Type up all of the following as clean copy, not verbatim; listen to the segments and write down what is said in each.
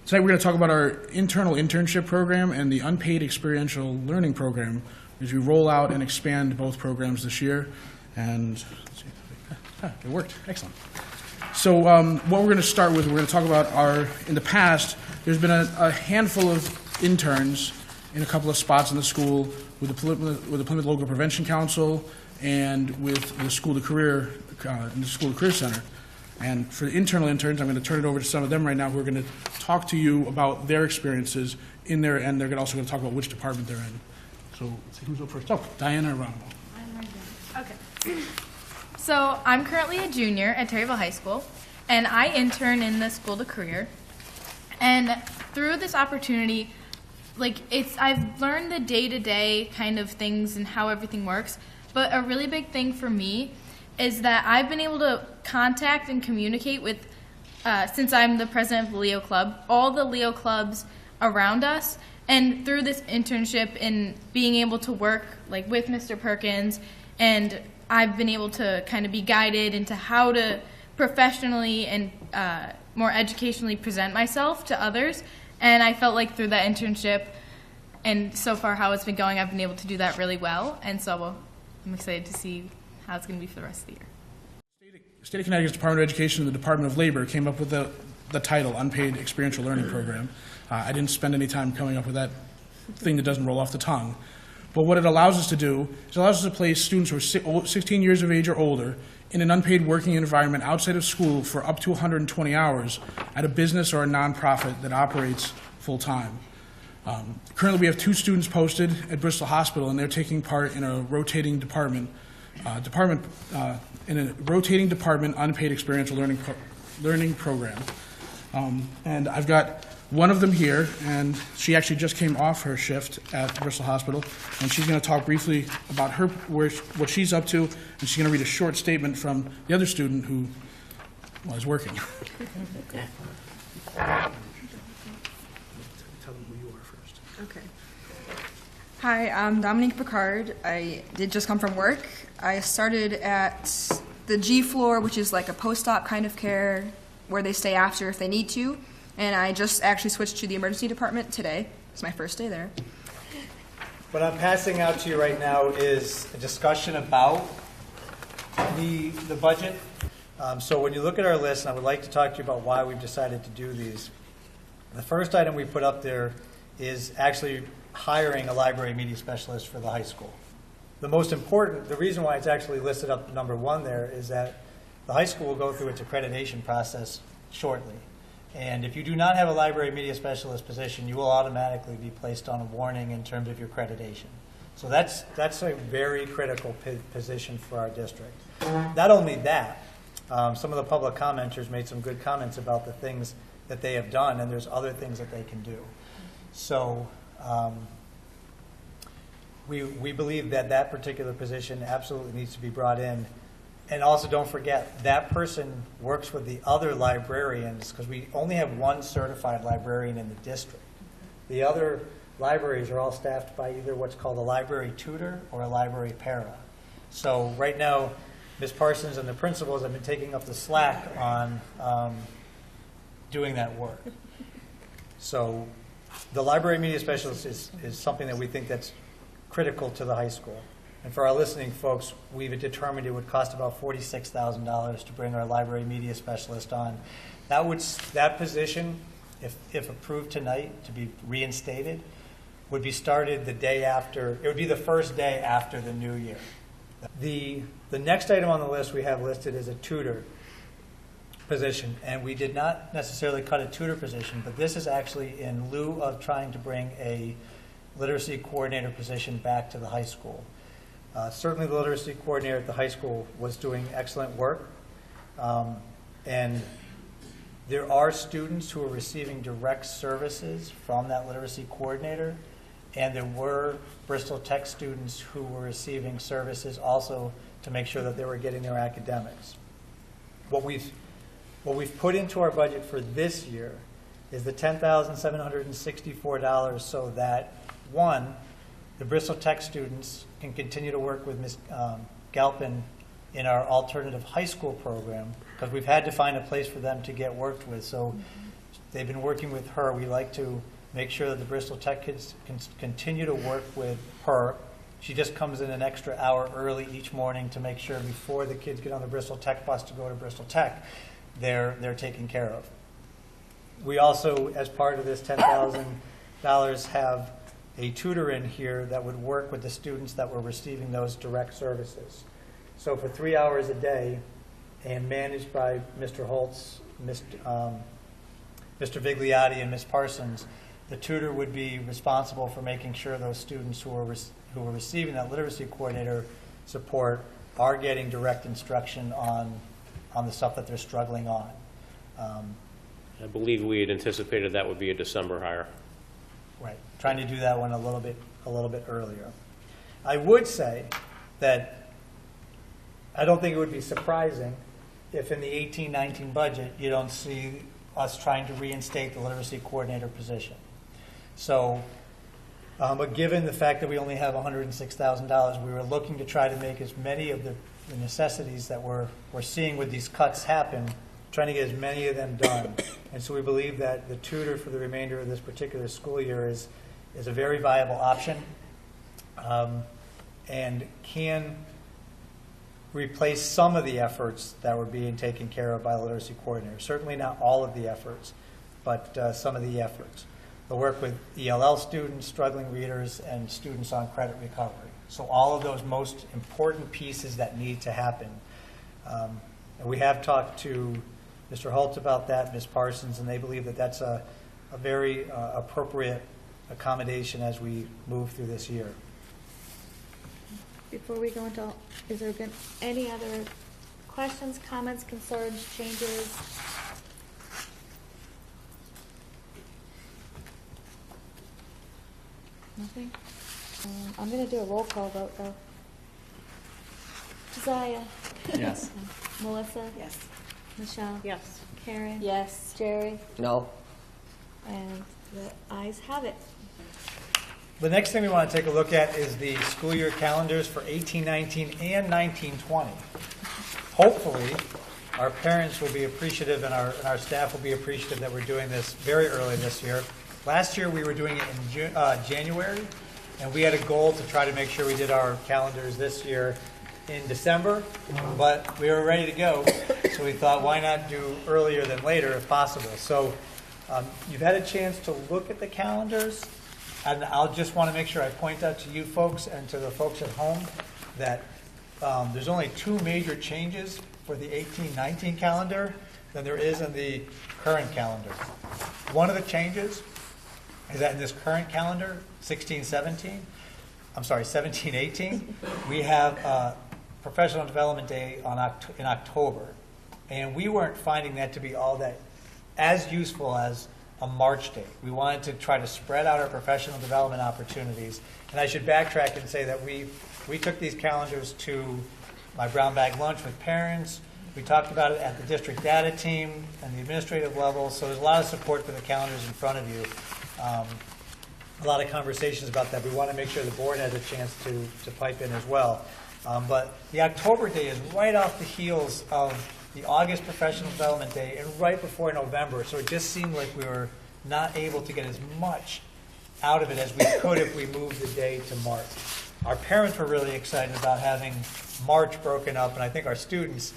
Tonight we're going to talk about our internal internship program and the unpaid experiential learning program as we roll out and expand both programs this year. And let's see, it worked. Excellent. So what we're going to start with, we're going to talk about in the past, there's been a handful of interns in a couple of spots in the school with the Plymouth Local Prevention Council and with the School to Career, in the School to Career Center. And for the internal interns, I'm going to turn it over to some of them right now who are going to talk to you about their experiences in there, and they're also going to talk about which department they're in. So let's see who's up first. Oh, Diana or Ronald? I'm right there. Okay. So I'm currently a junior at Terryville High School, and I intern in the School to Career. And through this opportunity, I've learned the day-to-day kind of things and how everything works. But a really big thing for me is that I've been able to contact and communicate with, since I'm the president of the Leo Club, all the Leo clubs around us. And through this internship and being able to work with Mr. Perkins, and I've been able to kind of be guided into how to professionally and more educationally present myself to others. And I felt like through that internship and so far how it's been going, I've been able to do that really well. And so I'm excited to see how it's going to be for the rest of the year. State of Connecticut's Department of Education and the Department of Labor came up with the title, Unpaid Experiential Learning Program. I didn't spend any time coming up with that thing that doesn't roll off the tongue. But what it allows us to do is it allows us to place students who are 16 years of age or older in an unpaid working environment outside of school for up to 120 hours at a business or a nonprofit that operates full-time. Currently, we have 2 students posted at Bristol Hospital, and they're taking part in a rotating department unpaid experiential learning program. And I've got one of them here, and she actually just came off her shift at Bristol Hospital, and she's going to talk briefly about what she's up to, and she's going to read a short statement from the other student who was working. Tell them who you are first. Okay. Hi, I'm Dominique Picard. I did just come from work. I started at the G floor, which is like a post-op kind of care where they stay after if they need to. And I just actually switched to the emergency department today. It's my first day there. What I'm passing out to you right now is a discussion about the budget. So when you look at our list, and I would like to talk to you about why we've decided to do these. The first item we put up there is actually hiring a library media specialist for the high school. The most important, the reason why it's actually listed up number 1 there is that the high school will go through its accreditation process shortly. And if you do not have a library media specialist position, you will automatically be placed on a warning in terms of your accreditation. So that's a very critical position for our district. Not only that, some of the public commenters made some good comments about the things that they have done, and there's other things that they can do. So we believe that that particular position absolutely needs to be brought in. And also don't forget, that person works with the other librarians, because we only have 1 certified librarian in the district. The other libraries are all staffed by either what's called a library tutor or a library para. So right now, Ms. Parsons and the principals have been taking up the slack on doing that work. So the library media specialist is something that we think that's critical to the high school. And for our listening folks, we've determined it would cost about $46,000 to bring our library media specialist on. That position, if approved tonight to be reinstated, would be started the day after. It would be the first day after the new year. The next item on the list we have listed is a tutor position, and we did not necessarily cut a tutor position, but this is actually in lieu of trying to bring a literacy coordinator position back to the high school. Certainly the literacy coordinator at the high school was doing excellent work, and there are students who are receiving direct services from that literacy coordinator, and there were Bristol Tech students who were receiving services also to make sure that they were getting their academics. What we've put into our budget for this year is the $10,764 so that, 1, the Bristol Tech students can continue to work with Ms. Galpin in our alternative high school program, because we've had to find a place for them to get worked with. So they've been working with her. We like to make sure that the Bristol Tech kids can continue to work with her. She just comes in an extra hour early each morning to make sure before the kids get on the Bristol Tech bus to go to Bristol Tech, they're taken care of. We also, as part of this $10,000, have a tutor in here that would work with the students that were receiving those direct services. So for 3 hours a day, and managed by Mr. Holtz, Mr. Vigliotti, and Ms. Parsons, the tutor would be responsible for making sure those students who are receiving that literacy coordinator support are getting direct instruction on the stuff that they're struggling on. I believe we had anticipated that would be a December hire. Right, trying to do that one a little bit earlier. I would say that I don't think it would be surprising if in the 18-19 budget you don't see us trying to reinstate the literacy coordinator position. So, but given the fact that we only have $106,000, we were looking to try to make as many of the necessities that we're seeing with these cuts happen, trying to get as many of them done. And so we believe that the tutor for the remainder of this particular school year is a very viable option, and can replace some of the efforts that were being taken care of by the literacy coordinator. Certainly not all of the efforts, but some of the efforts. They'll work with ELL students, struggling readers, and students on credit recovery. So all of those most important pieces that need to happen. And we have talked to Mr. Holt about that, Ms. Parsons, and they believe that that's a very appropriate accommodation as we move through this year. Before we go into, is there been any other questions, comments, concerns, changes? Nothing? I'm going to do a roll call vote, though. Josiah? Yes. Melissa? Yes. Michelle? Yes. Karen? Yes. Jerry? No. And the ayes have it. The next thing we want to take a look at is the school year calendars for 18-19 and 19-20. Hopefully, our parents will be appreciative and our staff will be appreciative that we're doing this very early this year. Last year, we were doing it in January, and we had a goal to try to make sure we did our calendars this year in December, but we were ready to go, so we thought, why not do earlier than later if possible? So you've had a chance to look at the calendars, and I'll just want to make sure I point out to you folks and to the folks at home that there's only two major changes for the 18-19 calendar than there is in the current calendar. One of the changes is that in this current calendar, 17-18, we have Professional Development Day in October. And we weren't finding that to be all that as useful as a March date. We wanted to try to spread out our professional development opportunities. And I should backtrack and say that we took these calendars to my brown bag lunch with parents. We talked about it at the district data team and the administrative level. So there's a lot of support for the calendars in front of you. A lot of conversations about that. We want to make sure the board has a chance to pipe in as well. But the October day is right off the heels of the August Professional Development Day and right before November. So it just seemed like we were not able to get as much out of it as we could if we moved the day to March. Our parents were really excited about having March broken up, and I think our students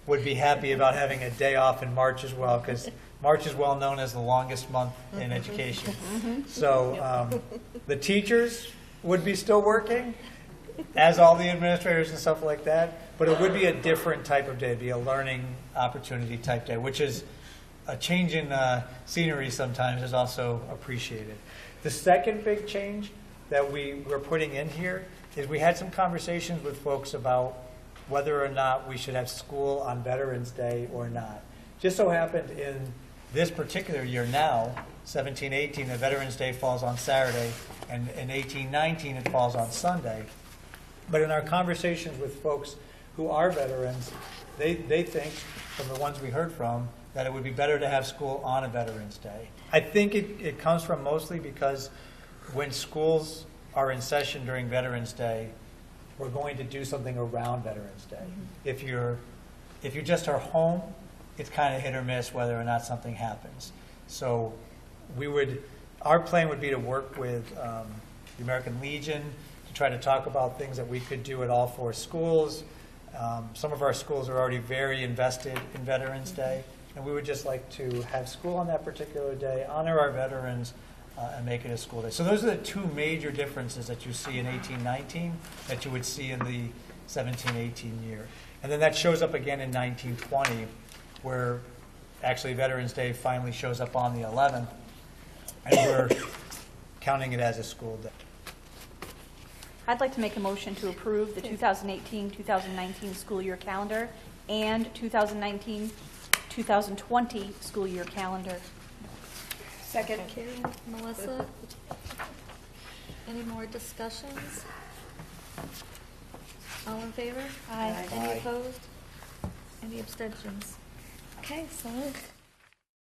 would be happy about having a day off in March as well, because March is well known as the longest month in education. So the teachers would be still working, as all the administrators and stuff like that, but it would be a different type of day. It'd be a learning opportunity type day, which is a change in scenery sometimes is also appreciated. The second big change that we're putting in here is we had some conversations with folks about whether or not we should have school on Veterans Day or not. Just so happened in this particular year now, 17-18, the Veterans Day falls on Saturday, and in 18-19 it falls on Sunday. But in our conversations with folks who are veterans, they think, from the ones we heard from, that it would be better to have school on a Veterans Day. I think it comes from mostly because when schools are in session during Veterans Day, we're going to do something around Veterans Day. If you just are home it's kind of hit or miss whether or not something happens. So our plan would be to work with the American Legion to try to talk about things that we could do at all 4 schools. Some of our schools are already very invested in Veterans Day, and we would just like to have school on that particular day, honor our veterans, and make it a school day. So those are the 2 major differences that you see in 18-19 that you would see in the 17-18 year. And then that shows up again in 19-20, where actually Veterans Day finally shows up on the 11th, and we're counting it as a school day. I'd like to make a motion to approve the 2018-2019 school year calendar and 2019-2020 school year calendar. Second. Okay, Melissa? Any more discussions? All in favor? Aye. Any opposed? Any abstentions? Okay, so moved.